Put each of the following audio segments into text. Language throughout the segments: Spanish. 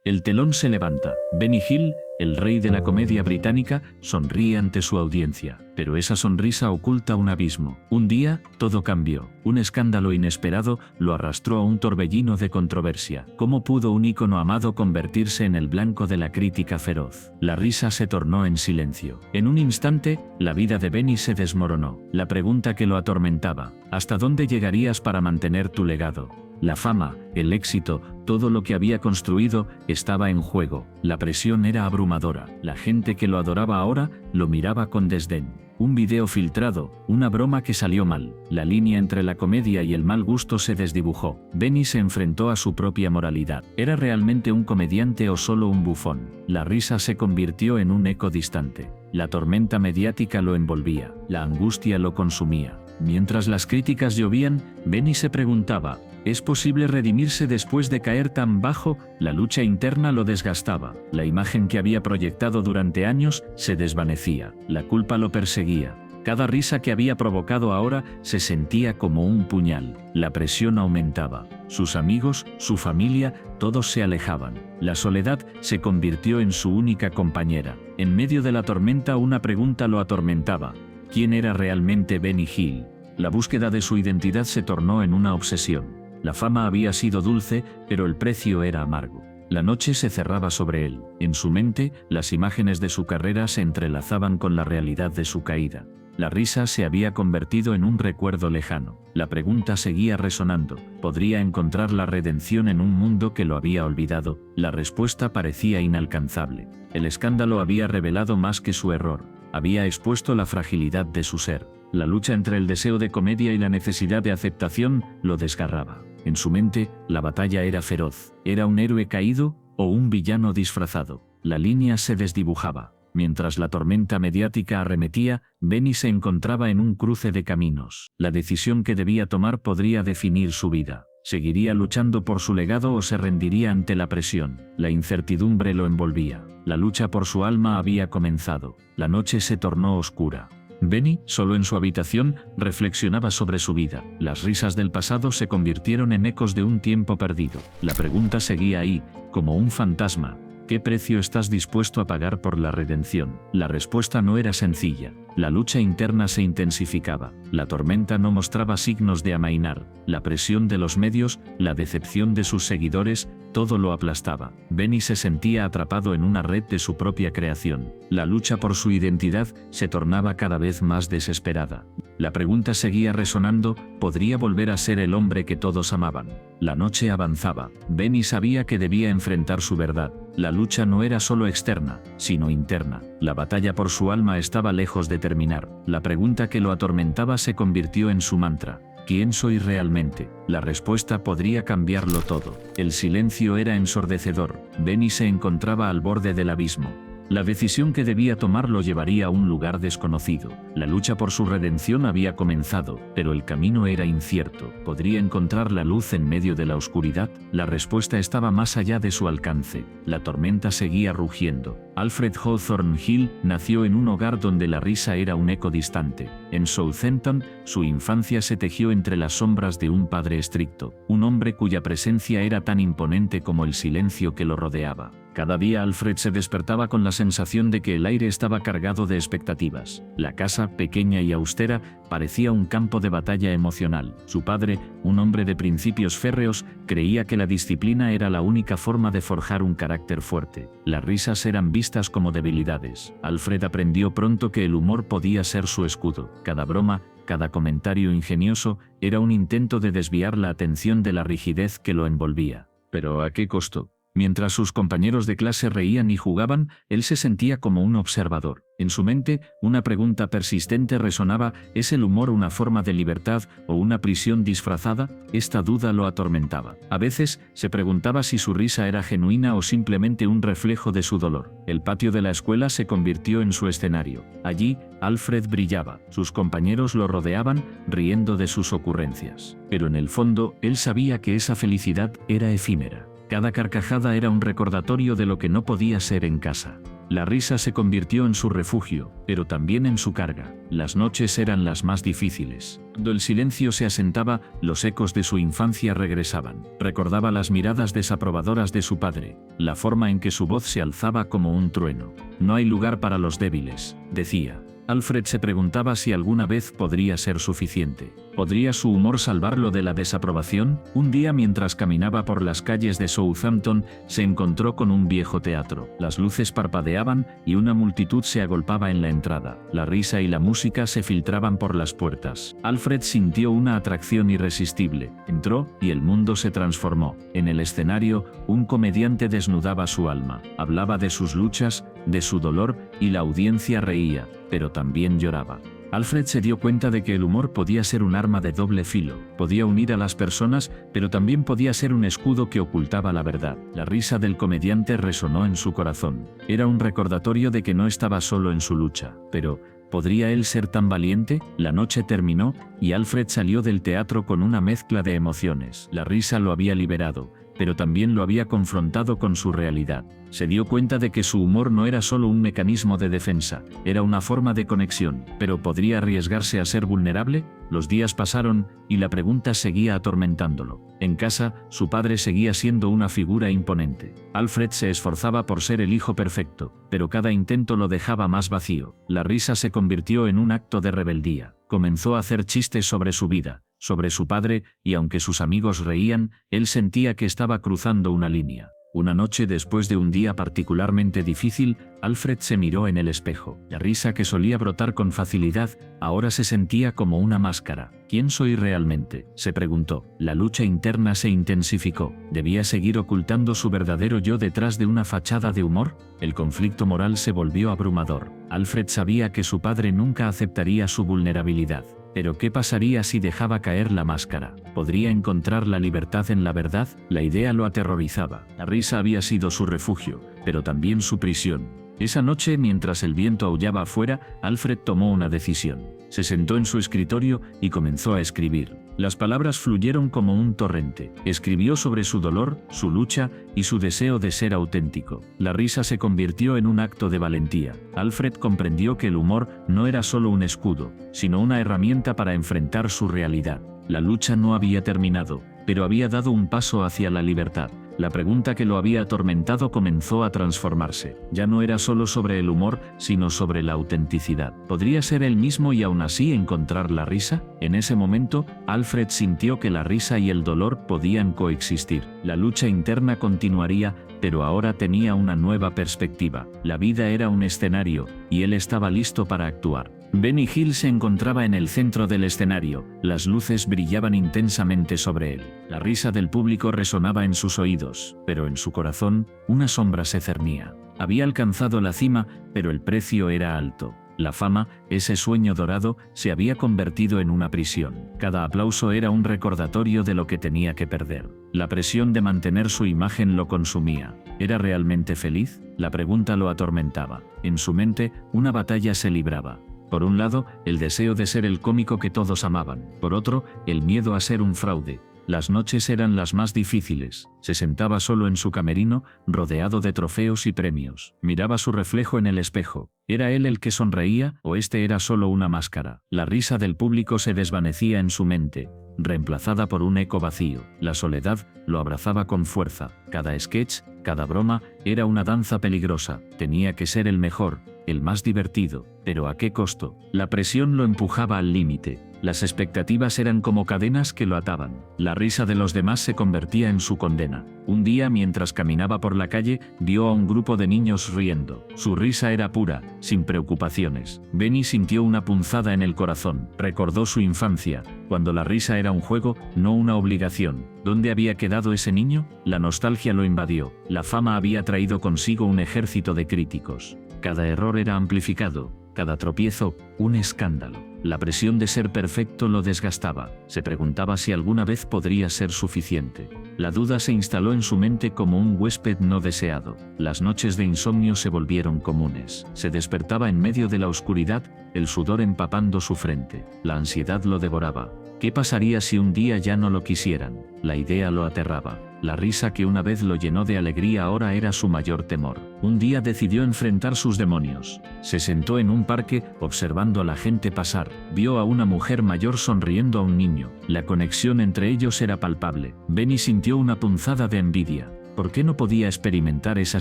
El telón se levanta. Benny Hill, el rey de la comedia británica, sonríe ante su audiencia, pero esa sonrisa oculta un abismo. Un día, todo cambió. Un escándalo inesperado lo arrastró a un torbellino de controversia. ¿Cómo pudo un ícono amado convertirse en el blanco de la crítica feroz? La risa se tornó en silencio. En un instante, la vida de Benny se desmoronó. La pregunta que lo atormentaba: ¿hasta dónde llegarías para mantener tu legado? La fama, el éxito, todo lo que había construido estaba en juego. La presión era abrumadora. La gente que lo adoraba ahora lo miraba con desdén. Un video filtrado, una broma que salió mal. La línea entre la comedia y el mal gusto se desdibujó. Benny se enfrentó a su propia moralidad. ¿Era realmente un comediante o solo un bufón? La risa se convirtió en un eco distante. La tormenta mediática lo envolvía. La angustia lo consumía. Mientras las críticas llovían, Benny se preguntaba: ¿es posible redimirse después de caer tan bajo? La lucha interna lo desgastaba. La imagen que había proyectado durante años se desvanecía. La culpa lo perseguía. Cada risa que había provocado ahora se sentía como un puñal. La presión aumentaba. Sus amigos, su familia, todos se alejaban. La soledad se convirtió en su única compañera. En medio de la tormenta, una pregunta lo atormentaba: ¿quién era realmente Benny Hill? La búsqueda de su identidad se tornó en una obsesión. La fama había sido dulce, pero el precio era amargo. La noche se cerraba sobre él. En su mente, las imágenes de su carrera se entrelazaban con la realidad de su caída. La risa se había convertido en un recuerdo lejano. La pregunta seguía resonando: ¿podría encontrar la redención en un mundo que lo había olvidado? La respuesta parecía inalcanzable. El escándalo había revelado más que su error. Había expuesto la fragilidad de su ser. La lucha entre el deseo de comedia y la necesidad de aceptación lo desgarraba. En su mente, la batalla era feroz. ¿Era un héroe caído o un villano disfrazado? La línea se desdibujaba. Mientras la tormenta mediática arremetía, Benny se encontraba en un cruce de caminos. La decisión que debía tomar podría definir su vida. ¿Seguiría luchando por su legado o se rendiría ante la presión? La incertidumbre lo envolvía. La lucha por su alma había comenzado. La noche se tornó oscura. Benny, solo en su habitación, reflexionaba sobre su vida. Las risas del pasado se convirtieron en ecos de un tiempo perdido. La pregunta seguía ahí, como un fantasma: ¿qué precio estás dispuesto a pagar por la redención? La respuesta no era sencilla. La lucha interna se intensificaba. La tormenta no mostraba signos de amainar. La presión de los medios, la decepción de sus seguidores, todo lo aplastaba. Benny se sentía atrapado en una red de su propia creación. La lucha por su identidad se tornaba cada vez más desesperada. La pregunta seguía resonando: ¿podría volver a ser el hombre que todos amaban? La noche avanzaba. Benny sabía que debía enfrentar su verdad. La lucha no era solo externa, sino interna. La batalla por su alma estaba lejos de terminar. La pregunta que lo atormentaba se convirtió en su mantra: ¿quién soy realmente? La respuesta podría cambiarlo todo. El silencio era ensordecedor. Benny se encontraba al borde del abismo. La decisión que debía tomar lo llevaría a un lugar desconocido. La lucha por su redención había comenzado, pero el camino era incierto. ¿Podría encontrar la luz en medio de la oscuridad? La respuesta estaba más allá de su alcance. La tormenta seguía rugiendo. Alfred Hawthorne Hill nació en un hogar donde la risa era un eco distante. En Southampton, su infancia se tejió entre las sombras de un padre estricto, un hombre cuya presencia era tan imponente como el silencio que lo rodeaba. Cada día Alfred se despertaba con la sensación de que el aire estaba cargado de expectativas. La casa, pequeña y austera, parecía un campo de batalla emocional. Su padre, un hombre de principios férreos, creía que la disciplina era la única forma de forjar un carácter fuerte. Las risas eran vistas como debilidades. Alfred aprendió pronto que el humor podía ser su escudo. Cada broma, cada comentario ingenioso, era un intento de desviar la atención de la rigidez que lo envolvía. ¿Pero a qué costo? Mientras sus compañeros de clase reían y jugaban, él se sentía como un observador. En su mente, una pregunta persistente resonaba: ¿es el humor una forma de libertad o una prisión disfrazada? Esta duda lo atormentaba. A veces, se preguntaba si su risa era genuina o simplemente un reflejo de su dolor. El patio de la escuela se convirtió en su escenario. Allí, Alfred brillaba. Sus compañeros lo rodeaban, riendo de sus ocurrencias. Pero en el fondo, él sabía que esa felicidad era efímera. Cada carcajada era un recordatorio de lo que no podía ser en casa. La risa se convirtió en su refugio, pero también en su carga. Las noches eran las más difíciles. Cuando el silencio se asentaba, los ecos de su infancia regresaban. Recordaba las miradas desaprobadoras de su padre, la forma en que su voz se alzaba como un trueno. No hay lugar para los débiles, decía. Alfred se preguntaba si alguna vez podría ser suficiente. ¿Podría su humor salvarlo de la desaprobación? Un día, mientras caminaba por las calles de Southampton, se encontró con un viejo teatro. Las luces parpadeaban y una multitud se agolpaba en la entrada. La risa y la música se filtraban por las puertas. Alfred sintió una atracción irresistible. Entró y el mundo se transformó. En el escenario, un comediante desnudaba su alma. Hablaba de sus luchas, de su dolor, y la audiencia reía, pero también lloraba. Alfred se dio cuenta de que el humor podía ser un arma de doble filo. Podía unir a las personas, pero también podía ser un escudo que ocultaba la verdad. La risa del comediante resonó en su corazón. Era un recordatorio de que no estaba solo en su lucha. Pero, ¿podría él ser tan valiente? La noche terminó y Alfred salió del teatro con una mezcla de emociones. La risa lo había liberado, pero también lo había confrontado con su realidad. Se dio cuenta de que su humor no era solo un mecanismo de defensa, era una forma de conexión. ¿Pero podría arriesgarse a ser vulnerable? Los días pasaron y la pregunta seguía atormentándolo. En casa, su padre seguía siendo una figura imponente. Alfred se esforzaba por ser el hijo perfecto, pero cada intento lo dejaba más vacío. La risa se convirtió en un acto de rebeldía. Comenzó a hacer chistes sobre su vida, sobre su padre, y aunque sus amigos reían, él sentía que estaba cruzando una línea. Una noche, después de un día particularmente difícil, Alfred se miró en el espejo. La risa que solía brotar con facilidad, ahora se sentía como una máscara. ¿Quién soy realmente?, se preguntó. La lucha interna se intensificó. ¿Debía seguir ocultando su verdadero yo detrás de una fachada de humor? El conflicto moral se volvió abrumador. Alfred sabía que su padre nunca aceptaría su vulnerabilidad. Pero ¿qué pasaría si dejaba caer la máscara? ¿Podría encontrar la libertad en la verdad? La idea lo aterrorizaba. La risa había sido su refugio, pero también su prisión. Esa noche, mientras el viento aullaba afuera, Alfred tomó una decisión. Se sentó en su escritorio y comenzó a escribir. Las palabras fluyeron como un torrente. Escribió sobre su dolor, su lucha y su deseo de ser auténtico. La risa se convirtió en un acto de valentía. Alfred comprendió que el humor no era solo un escudo, sino una herramienta para enfrentar su realidad. La lucha no había terminado, pero había dado un paso hacia la libertad. La pregunta que lo había atormentado comenzó a transformarse. Ya no era solo sobre el humor, sino sobre la autenticidad. ¿Podría ser él mismo y aún así encontrar la risa? En ese momento, Alfred sintió que la risa y el dolor podían coexistir. La lucha interna continuaría, pero ahora tenía una nueva perspectiva. La vida era un escenario, y él estaba listo para actuar. Benny Hill se encontraba en el centro del escenario. Las luces brillaban intensamente sobre él. La risa del público resonaba en sus oídos, pero en su corazón, una sombra se cernía. Había alcanzado la cima, pero el precio era alto. La fama, ese sueño dorado, se había convertido en una prisión. Cada aplauso era un recordatorio de lo que tenía que perder. La presión de mantener su imagen lo consumía. ¿Era realmente feliz? La pregunta lo atormentaba. En su mente, una batalla se libraba. Por un lado, el deseo de ser el cómico que todos amaban. Por otro, el miedo a ser un fraude. Las noches eran las más difíciles. Se sentaba solo en su camerino, rodeado de trofeos y premios. Miraba su reflejo en el espejo. ¿Era él el que sonreía o este era solo una máscara? La risa del público se desvanecía en su mente, reemplazada por un eco vacío. La soledad lo abrazaba con fuerza. Cada sketch, cada broma, era una danza peligrosa. Tenía que ser el mejor, el más divertido. ¿Pero a qué costo? La presión lo empujaba al límite. Las expectativas eran como cadenas que lo ataban. La risa de los demás se convertía en su condena. Un día, mientras caminaba por la calle, vio a un grupo de niños riendo. Su risa era pura, sin preocupaciones. Benny sintió una punzada en el corazón. Recordó su infancia, cuando la risa era un juego, no una obligación. ¿Dónde había quedado ese niño? La nostalgia lo invadió. La fama había traído consigo un ejército de críticos. Cada error era amplificado, cada tropiezo, un escándalo. La presión de ser perfecto lo desgastaba. Se preguntaba si alguna vez podría ser suficiente. La duda se instaló en su mente como un huésped no deseado. Las noches de insomnio se volvieron comunes. Se despertaba en medio de la oscuridad, el sudor empapando su frente. La ansiedad lo devoraba. ¿Qué pasaría si un día ya no lo quisieran? La idea lo aterraba. La risa que una vez lo llenó de alegría ahora era su mayor temor. Un día decidió enfrentar sus demonios. Se sentó en un parque, observando a la gente pasar. Vio a una mujer mayor sonriendo a un niño. La conexión entre ellos era palpable. Benny sintió una punzada de envidia. ¿Por qué no podía experimentar esa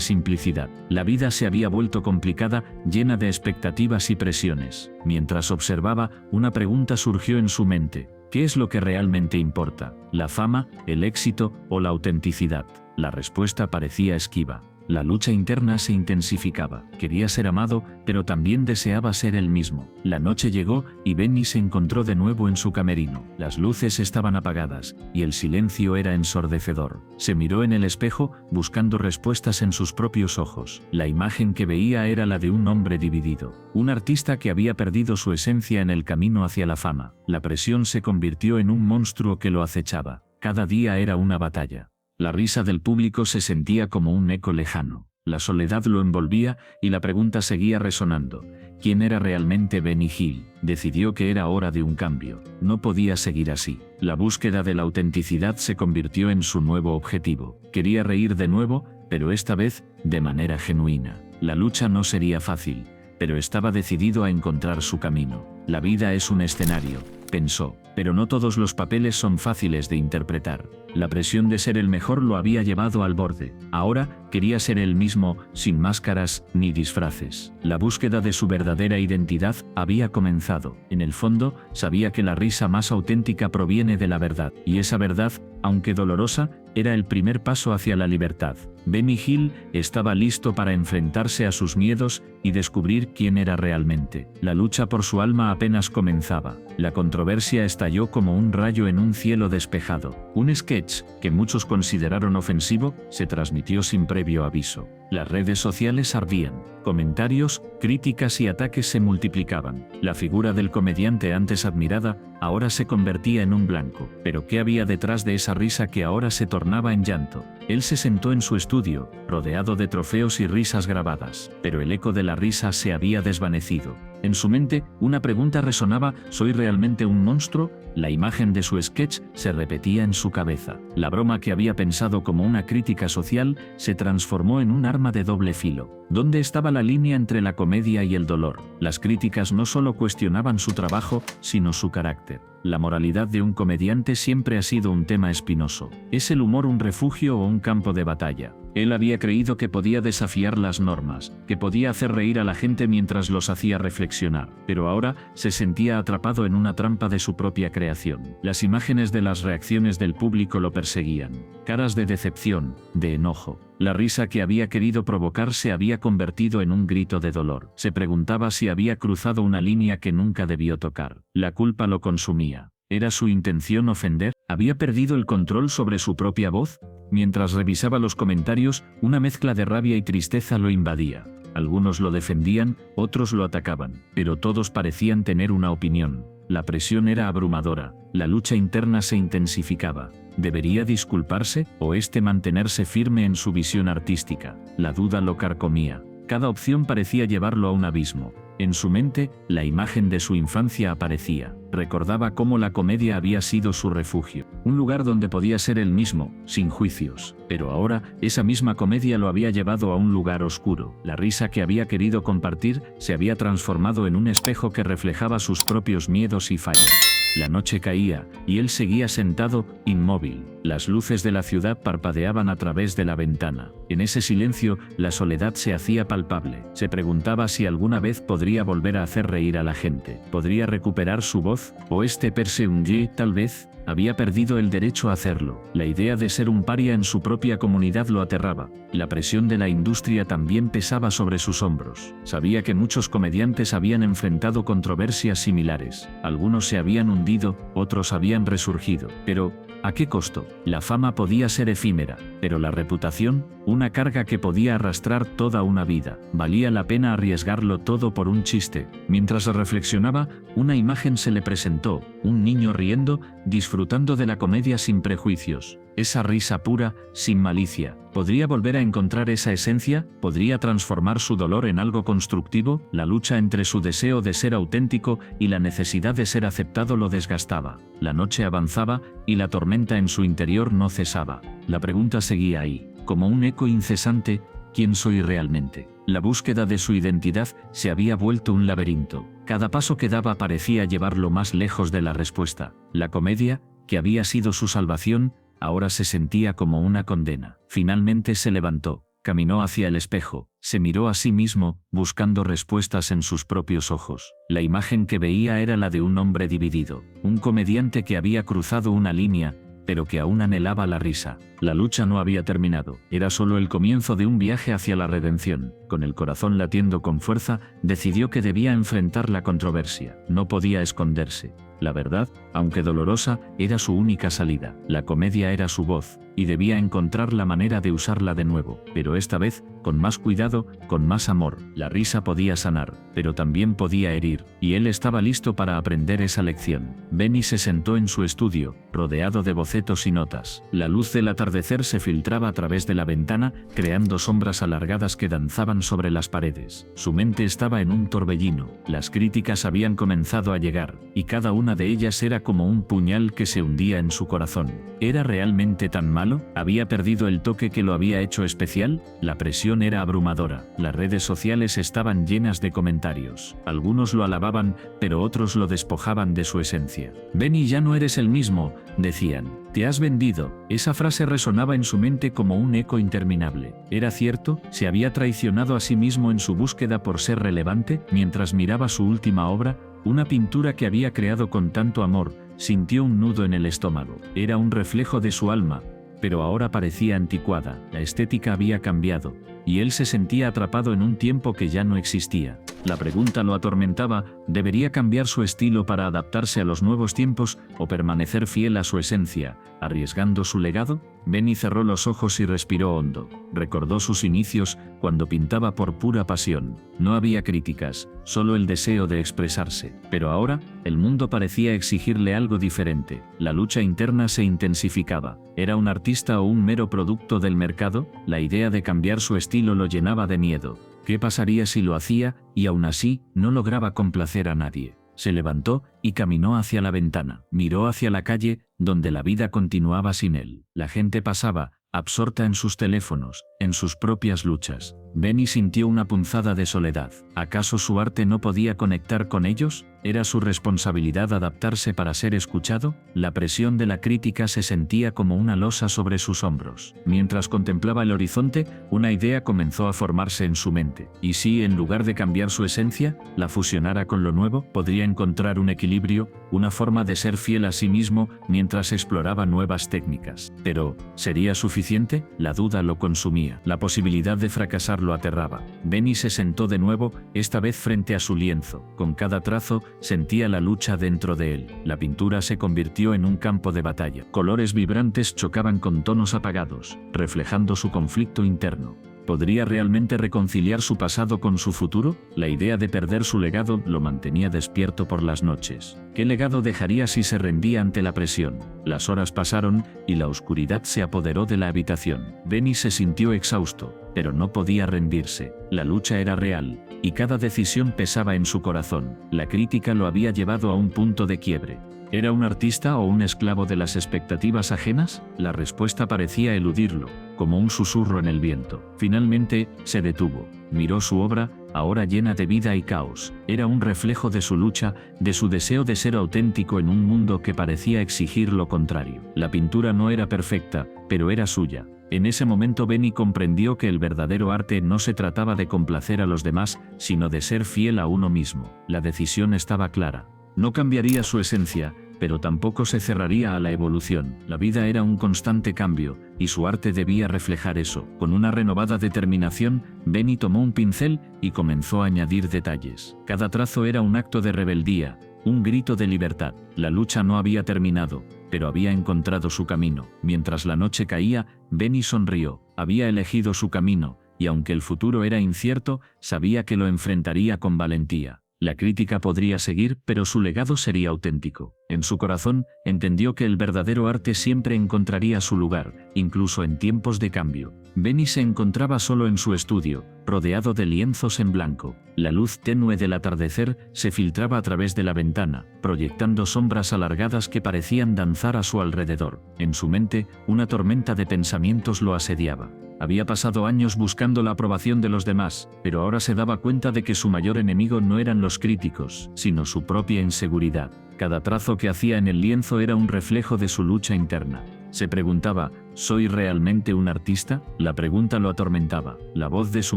simplicidad? La vida se había vuelto complicada, llena de expectativas y presiones. Mientras observaba, una pregunta surgió en su mente. ¿Qué es lo que realmente importa? ¿La fama, el éxito o la autenticidad? La respuesta parecía esquiva. La lucha interna se intensificaba. Quería ser amado, pero también deseaba ser él mismo. La noche llegó y Benny se encontró de nuevo en su camerino. Las luces estaban apagadas y el silencio era ensordecedor. Se miró en el espejo, buscando respuestas en sus propios ojos. La imagen que veía era la de un hombre dividido. Un artista que había perdido su esencia en el camino hacia la fama. La presión se convirtió en un monstruo que lo acechaba. Cada día era una batalla. La risa del público se sentía como un eco lejano. La soledad lo envolvía y la pregunta seguía resonando. ¿Quién era realmente Benny Hill? Decidió que era hora de un cambio. No podía seguir así. La búsqueda de la autenticidad se convirtió en su nuevo objetivo. Quería reír de nuevo, pero esta vez de manera genuina. La lucha no sería fácil, pero estaba decidido a encontrar su camino. La vida es un escenario, pensó, pero no todos los papeles son fáciles de interpretar. La presión de ser el mejor lo había llevado al borde. Ahora quería ser él mismo, sin máscaras ni disfraces. La búsqueda de su verdadera identidad había comenzado. En el fondo, sabía que la risa más auténtica proviene de la verdad, y esa verdad, aunque dolorosa, era el primer paso hacia la libertad. Benny Hill estaba listo para enfrentarse a sus miedos y descubrir quién era realmente. La lucha por su alma apenas comenzaba. La controversia estalló como un rayo en un cielo despejado. Un sketch, que muchos consideraron ofensivo, se transmitió sin previo aviso. Las redes sociales ardían. Comentarios, críticas y ataques se multiplicaban. La figura del comediante antes admirada, ahora se convertía en un blanco. Pero ¿qué había detrás de esa risa que ahora se tornaba en llanto? Él se sentó en su estudio, rodeado de trofeos y risas grabadas. Pero el eco de la risa se había desvanecido. En su mente, una pregunta resonaba: ¿soy realmente un monstruo? La imagen de su sketch se repetía en su cabeza. La broma que había pensado como una crítica social se transformó en un arma de doble filo. ¿Dónde estaba la línea entre la comedia y el dolor? Las críticas no solo cuestionaban su trabajo, sino su carácter. La moralidad de un comediante siempre ha sido un tema espinoso. ¿Es el humor un refugio o un campo de batalla? Él había creído que podía desafiar las normas, que podía hacer reír a la gente mientras los hacía reflexionar, pero ahora se sentía atrapado en una trampa de su propia creación. Las imágenes de las reacciones del público lo perseguían. Caras de decepción, de enojo. La risa que había querido provocar se había convertido en un grito de dolor. Se preguntaba si había cruzado una línea que nunca debió tocar. La culpa lo consumía. ¿Era su intención ofender? ¿Había perdido el control sobre su propia voz? Mientras revisaba los comentarios, una mezcla de rabia y tristeza lo invadía. Algunos lo defendían, otros lo atacaban, pero todos parecían tener una opinión. La presión era abrumadora, la lucha interna se intensificaba. ¿Debería disculparse o mantenerse firme en su visión artística? La duda lo carcomía. Cada opción parecía llevarlo a un abismo. En su mente, la imagen de su infancia aparecía. Recordaba cómo la comedia había sido su refugio, un lugar donde podía ser él mismo, sin juicios. Pero ahora, esa misma comedia lo había llevado a un lugar oscuro. La risa que había querido compartir se había transformado en un espejo que reflejaba sus propios miedos y fallas. La noche caía, y él seguía sentado, inmóvil. Las luces de la ciudad parpadeaban a través de la ventana. En ese silencio, la soledad se hacía palpable. Se preguntaba si alguna vez podría volver a hacer reír a la gente. ¿Podría recuperar su voz? ¿O perse un día, tal vez? Había perdido el derecho a hacerlo. La idea de ser un paria en su propia comunidad lo aterraba. La presión de la industria también pesaba sobre sus hombros. Sabía que muchos comediantes habían enfrentado controversias similares. Algunos se habían hundido, otros habían resurgido. Pero, ¿a qué costo? La fama podía ser efímera, pero la reputación, una carga que podía arrastrar toda una vida. ¿Valía la pena arriesgarlo todo por un chiste? Mientras reflexionaba, una imagen se le presentó: un niño riendo, disfrutando de la comedia sin prejuicios. esa risa pura, sin malicia. ¿Podría volver a encontrar esa esencia? ¿Podría transformar su dolor en algo constructivo? La lucha entre su deseo de ser auténtico y la necesidad de ser aceptado lo desgastaba. La noche avanzaba y la tormenta en su interior no cesaba. La pregunta seguía ahí, como un eco incesante: ¿quién soy realmente? La búsqueda de su identidad se había vuelto un laberinto. Cada paso que daba parecía llevarlo más lejos de la respuesta. La comedia, que había sido su salvación, ahora se sentía como una condena. Finalmente se levantó, caminó hacia el espejo, se miró a sí mismo, buscando respuestas en sus propios ojos. La imagen que veía era la de un hombre dividido, un comediante que había cruzado una línea, pero que aún anhelaba la risa. La lucha no había terminado, era solo el comienzo de un viaje hacia la redención. Con el corazón latiendo con fuerza, decidió que debía enfrentar la controversia. No podía esconderse. La verdad, aunque dolorosa, era su única salida. La comedia era su voz, y debía encontrar la manera de usarla de nuevo, pero esta vez, con más cuidado, con más amor. La risa podía sanar, pero también podía herir, y él estaba listo para aprender esa lección. Benny se sentó en su estudio, rodeado de bocetos y notas. La luz del atardecer se filtraba a través de la ventana, creando sombras alargadas que danzaban sobre las paredes. Su mente estaba en un torbellino. Las críticas habían comenzado a llegar, y cada una de ellas era como un puñal que se hundía en su corazón. ¿Era realmente tan malo? ¿Había perdido el toque que lo había hecho especial? La presión era abrumadora. Las redes sociales estaban llenas de comentarios. Algunos lo alababan, pero otros lo despojaban de su esencia. Benny, ya no eres el mismo, decían. Te has vendido. Esa frase resonaba en su mente como un eco interminable. ¿Era cierto? ¿Se había traicionado a sí mismo en su búsqueda por ser relevante? Mientras miraba su última obra, una pintura que había creado con tanto amor, sintió un nudo en el estómago. Era un reflejo de su alma, pero ahora parecía anticuada. La estética había cambiado, y él se sentía atrapado en un tiempo que ya no existía. La pregunta lo atormentaba: ¿debería cambiar su estilo para adaptarse a los nuevos tiempos o permanecer fiel a su esencia, arriesgando su legado? Benny cerró los ojos y respiró hondo. Recordó sus inicios, cuando pintaba por pura pasión. No había críticas, solo el deseo de expresarse. Pero ahora, el mundo parecía exigirle algo diferente. La lucha interna se intensificaba. ¿Era un artista o un mero producto del mercado? La idea de cambiar su estilo lo llenaba de miedo. ¿Qué pasaría si lo hacía, y aún así, no lograba complacer a nadie? Se levantó y caminó hacia la ventana. Miró hacia la calle, donde la vida continuaba sin él. La gente pasaba, absorta en sus teléfonos, en sus propias luchas. Benny sintió una punzada de soledad. ¿Acaso su arte no podía conectar con ellos? ¿Era su responsabilidad adaptarse para ser escuchado? La presión de la crítica se sentía como una losa sobre sus hombros. Mientras contemplaba el horizonte, una idea comenzó a formarse en su mente. ¿Y si, en lugar de cambiar su esencia, la fusionara con lo nuevo? Podría encontrar un equilibrio, una forma de ser fiel a sí mismo mientras exploraba nuevas técnicas. Pero, ¿sería suficiente? La duda lo consumía. La posibilidad de fracasar lo aterraba. Benny se sentó de nuevo, esta vez frente a su lienzo. Con cada trazo, sentía la lucha dentro de él. La pintura se convirtió en un campo de batalla. Colores vibrantes chocaban con tonos apagados, reflejando su conflicto interno. ¿Podría realmente reconciliar su pasado con su futuro? La idea de perder su legado lo mantenía despierto por las noches. ¿Qué legado dejaría si se rendía ante la presión? Las horas pasaron y la oscuridad se apoderó de la habitación. Benny se sintió exhausto, pero no podía rendirse. La lucha era real, y cada decisión pesaba en su corazón. La crítica lo había llevado a un punto de quiebre. ¿Era un artista o un esclavo de las expectativas ajenas? La respuesta parecía eludirlo, como un susurro en el viento. Finalmente, se detuvo. Miró su obra, ahora llena de vida y caos. Era un reflejo de su lucha, de su deseo de ser auténtico en un mundo que parecía exigir lo contrario. La pintura no era perfecta, pero era suya. En ese momento Benny comprendió que el verdadero arte no se trataba de complacer a los demás, sino de ser fiel a uno mismo. La decisión estaba clara. No cambiaría su esencia, pero tampoco se cerraría a la evolución. La vida era un constante cambio, y su arte debía reflejar eso. Con una renovada determinación, Benny tomó un pincel y comenzó a añadir detalles. Cada trazo era un acto de rebeldía, un grito de libertad. La lucha no había terminado, pero había encontrado su camino. Mientras la noche caía, Benny sonrió. Había elegido su camino, y aunque el futuro era incierto, sabía que lo enfrentaría con valentía. La crítica podría seguir, pero su legado sería auténtico. En su corazón, entendió que el verdadero arte siempre encontraría su lugar, incluso en tiempos de cambio. Benny se encontraba solo en su estudio, rodeado de lienzos en blanco. La luz tenue del atardecer se filtraba a través de la ventana, proyectando sombras alargadas que parecían danzar a su alrededor. En su mente, una tormenta de pensamientos lo asediaba. Había pasado años buscando la aprobación de los demás, pero ahora se daba cuenta de que su mayor enemigo no eran los críticos, sino su propia inseguridad. Cada trazo que hacía en el lienzo era un reflejo de su lucha interna. Se preguntaba, ¿soy realmente un artista? La pregunta lo atormentaba. La voz de su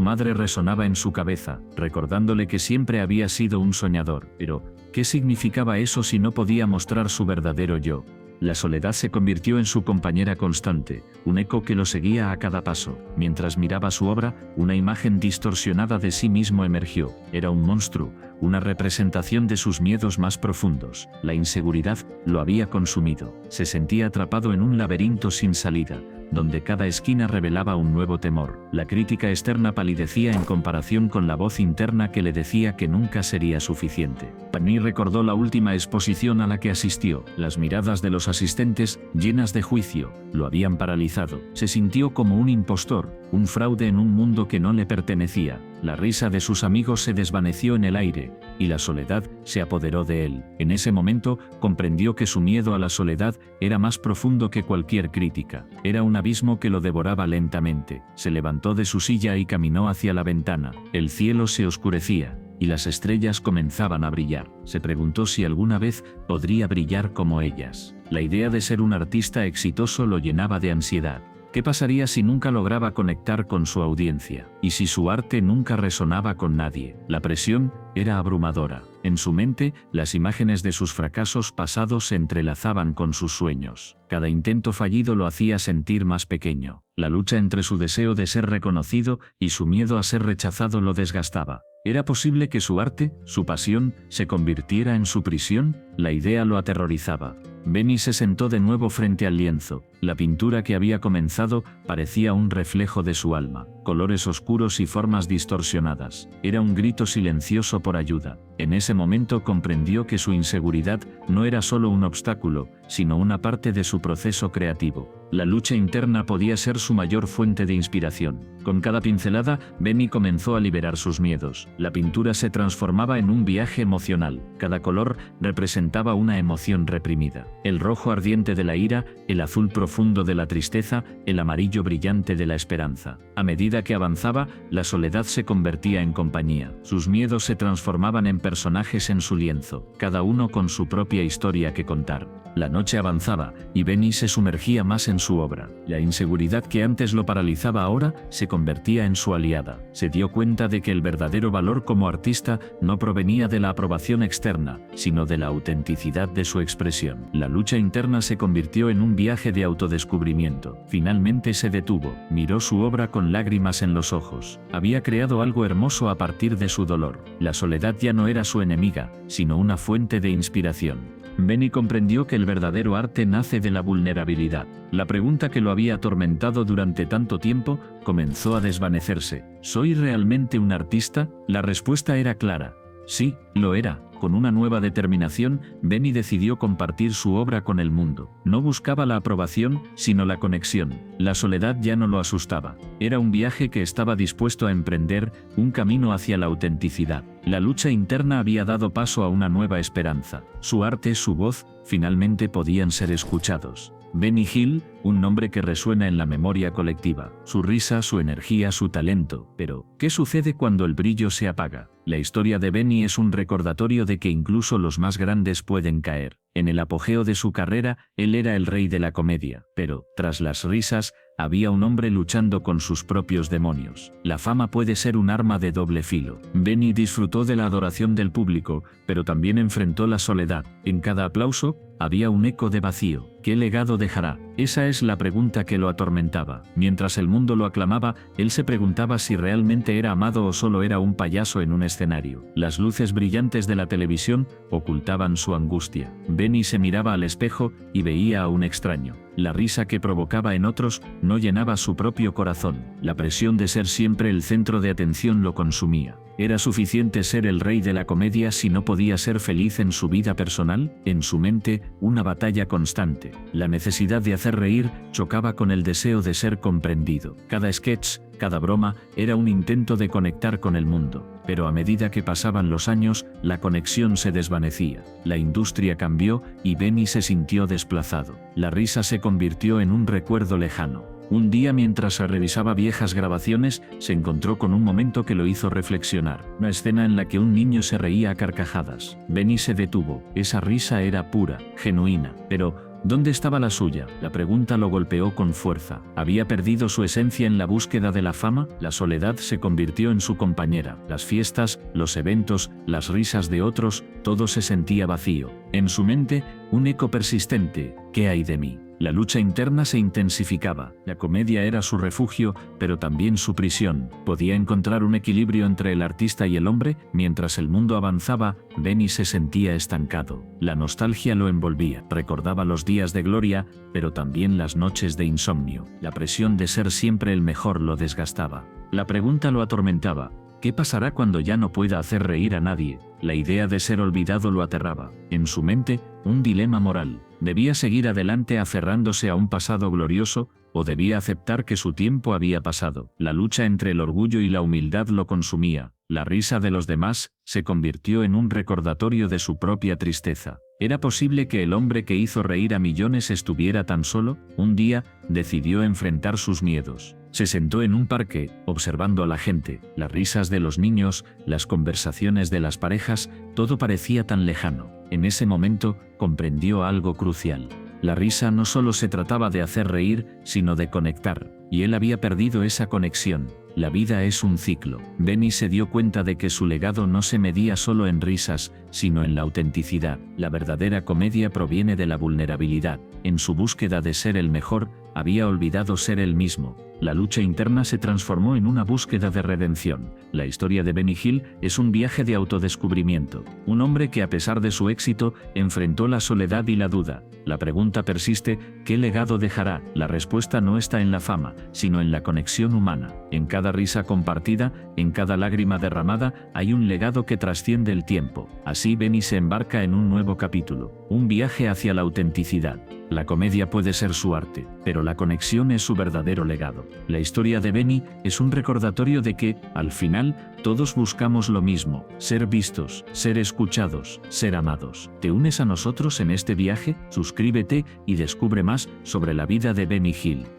madre resonaba en su cabeza, recordándole que siempre había sido un soñador. Pero, ¿qué significaba eso si no podía mostrar su verdadero yo? La soledad se convirtió en su compañera constante, un eco que lo seguía a cada paso. Mientras miraba su obra, una imagen distorsionada de sí mismo emergió. Era un monstruo, una representación de sus miedos más profundos. La inseguridad lo había consumido. Se sentía atrapado en un laberinto sin salida, donde cada esquina revelaba un nuevo temor. La crítica externa palidecía en comparación con la voz interna que le decía que nunca sería suficiente. Benny recordó la última exposición a la que asistió. Las miradas de los asistentes, llenas de juicio, lo habían paralizado. Se sintió como un impostor, un fraude en un mundo que no le pertenecía. La risa de sus amigos se desvaneció en el aire, y la soledad se apoderó de él. En ese momento, comprendió que su miedo a la soledad era más profundo que cualquier crítica. Era un abismo que lo devoraba lentamente. Se levantó de su silla y caminó hacia la ventana. El cielo se oscurecía, y las estrellas comenzaban a brillar. Se preguntó si alguna vez podría brillar como ellas. La idea de ser un artista exitoso lo llenaba de ansiedad. ¿Qué pasaría si nunca lograba conectar con su audiencia? ¿Y si su arte nunca resonaba con nadie? La presión era abrumadora. En su mente, las imágenes de sus fracasos pasados se entrelazaban con sus sueños. Cada intento fallido lo hacía sentir más pequeño. La lucha entre su deseo de ser reconocido y su miedo a ser rechazado lo desgastaba. ¿Era posible que su arte, su pasión, se convirtiera en su prisión? La idea lo aterrorizaba. Benny se sentó de nuevo frente al lienzo. La pintura que había comenzado parecía un reflejo de su alma, colores oscuros y formas distorsionadas. Era un grito silencioso por ayuda. En ese momento comprendió que su inseguridad no era solo un obstáculo, sino una parte de su proceso creativo. La lucha interna podía ser su mayor fuente de inspiración. Con cada pincelada, Benny comenzó a liberar sus miedos. La pintura se transformaba en un viaje emocional. Cada color representaba una emoción reprimida. El rojo ardiente de la ira, el azul profundo de la tristeza, el amarillo brillante de la esperanza. A medida que avanzaba, la soledad se convertía en compañía. Sus miedos se transformaban en personajes en su lienzo, cada uno con su propia historia que contar. La noche avanzaba, y Benny se sumergía más en su obra. La inseguridad que antes lo paralizaba ahora se convertía en su aliada. Se dio cuenta de que el verdadero valor como artista no provenía de la aprobación externa, sino de la autenticidad de su expresión. La lucha interna se convirtió en un viaje de autodescubrimiento. Finalmente se detuvo, miró su obra con lágrimas en los ojos. Había creado algo hermoso a partir de su dolor. La soledad ya no era su enemiga, sino una fuente de inspiración. Benny comprendió que el verdadero arte nace de la vulnerabilidad. La pregunta que lo había atormentado durante tanto tiempo comenzó a desvanecerse. ¿Soy realmente un artista? La respuesta era clara. Sí, lo era. Con una nueva determinación, Benny decidió compartir su obra con el mundo. No buscaba la aprobación, sino la conexión. La soledad ya no lo asustaba. Era un viaje que estaba dispuesto a emprender, un camino hacia la autenticidad. La lucha interna había dado paso a una nueva esperanza. Su arte, su voz, finalmente podían ser escuchados. Benny Hill, un nombre que resuena en la memoria colectiva. Su risa, su energía, su talento. Pero, ¿qué sucede cuando el brillo se apaga? La historia de Benny es un recordatorio de que incluso los más grandes pueden caer. En el apogeo de su carrera, él era el rey de la comedia. Pero, tras las risas, había un hombre luchando con sus propios demonios. La fama puede ser un arma de doble filo. Benny disfrutó de la adoración del público, pero también enfrentó la soledad. En cada aplauso, había un eco de vacío. ¿Qué legado dejará? Esa es la pregunta que lo atormentaba. Mientras el mundo lo aclamaba, él se preguntaba si realmente era amado o solo era un payaso en un escenario. Las luces brillantes de la televisión ocultaban su angustia. Benny se miraba al espejo y veía a un extraño. La risa que provocaba en otros no llenaba su propio corazón. La presión de ser siempre el centro de atención lo consumía. ¿Era suficiente ser el rey de la comedia si no podía ser feliz en su vida personal? En su mente, una batalla constante. La necesidad de hacer reír chocaba con el deseo de ser comprendido. Cada sketch, cada broma, era un intento de conectar con el mundo. Pero a medida que pasaban los años, la conexión se desvanecía. La industria cambió y Benny se sintió desplazado. La risa se convirtió en un recuerdo lejano. Un día, mientras revisaba viejas grabaciones, se encontró con un momento que lo hizo reflexionar. Una escena en la que un niño se reía a carcajadas. Benny se detuvo. Esa risa era pura, genuina. Pero ¿dónde estaba la suya? La pregunta lo golpeó con fuerza. ¿Había perdido su esencia en la búsqueda de la fama? La soledad se convirtió en su compañera. Las fiestas, los eventos, las risas de otros, todo se sentía vacío. En su mente, un eco persistente. ¿Qué hay de mí? La lucha interna se intensificaba. La comedia era su refugio, pero también su prisión. ¿Podía encontrar un equilibrio entre el artista y el hombre? Mientras el mundo avanzaba, Benny se sentía estancado. La nostalgia lo envolvía. Recordaba los días de gloria, pero también las noches de insomnio. La presión de ser siempre el mejor lo desgastaba. La pregunta lo atormentaba. ¿Qué pasará cuando ya no pueda hacer reír a nadie? La idea de ser olvidado lo aterraba. En su mente, un dilema moral. ¿Debía seguir adelante aferrándose a un pasado glorioso, o debía aceptar que su tiempo había pasado? La lucha entre el orgullo y la humildad lo consumía. La risa de los demás se convirtió en un recordatorio de su propia tristeza. ¿Era posible que el hombre que hizo reír a millones estuviera tan solo? Un día, decidió enfrentar sus miedos. Se sentó en un parque, observando a la gente, las risas de los niños, las conversaciones de las parejas, todo parecía tan lejano. En ese momento, comprendió algo crucial. La risa no solo se trataba de hacer reír, sino de conectar, y él había perdido esa conexión. La vida es un ciclo. Benny se dio cuenta de que su legado no se medía solo en risas, sino en la autenticidad. La verdadera comedia proviene de la vulnerabilidad. En su búsqueda de ser el mejor, había olvidado ser él mismo. La lucha interna se transformó en una búsqueda de redención. La historia de Benny Hill es un viaje de autodescubrimiento. Un hombre que, a pesar de su éxito, enfrentó la soledad y la duda. La pregunta persiste: ¿qué legado dejará? La respuesta no está en la fama, sino en la conexión humana. En cada risa compartida, en cada lágrima derramada, hay un legado que trasciende el tiempo. Así Benny se embarca en un nuevo capítulo, un viaje hacia la autenticidad. La comedia puede ser su arte, pero la conexión es su verdadero legado. La historia de Benny es un recordatorio de que, al final, todos buscamos lo mismo: ser vistos, ser escuchados, ser amados. ¿Te unes a nosotros en este viaje? Suscríbete y descubre más sobre la vida de Benny Hill.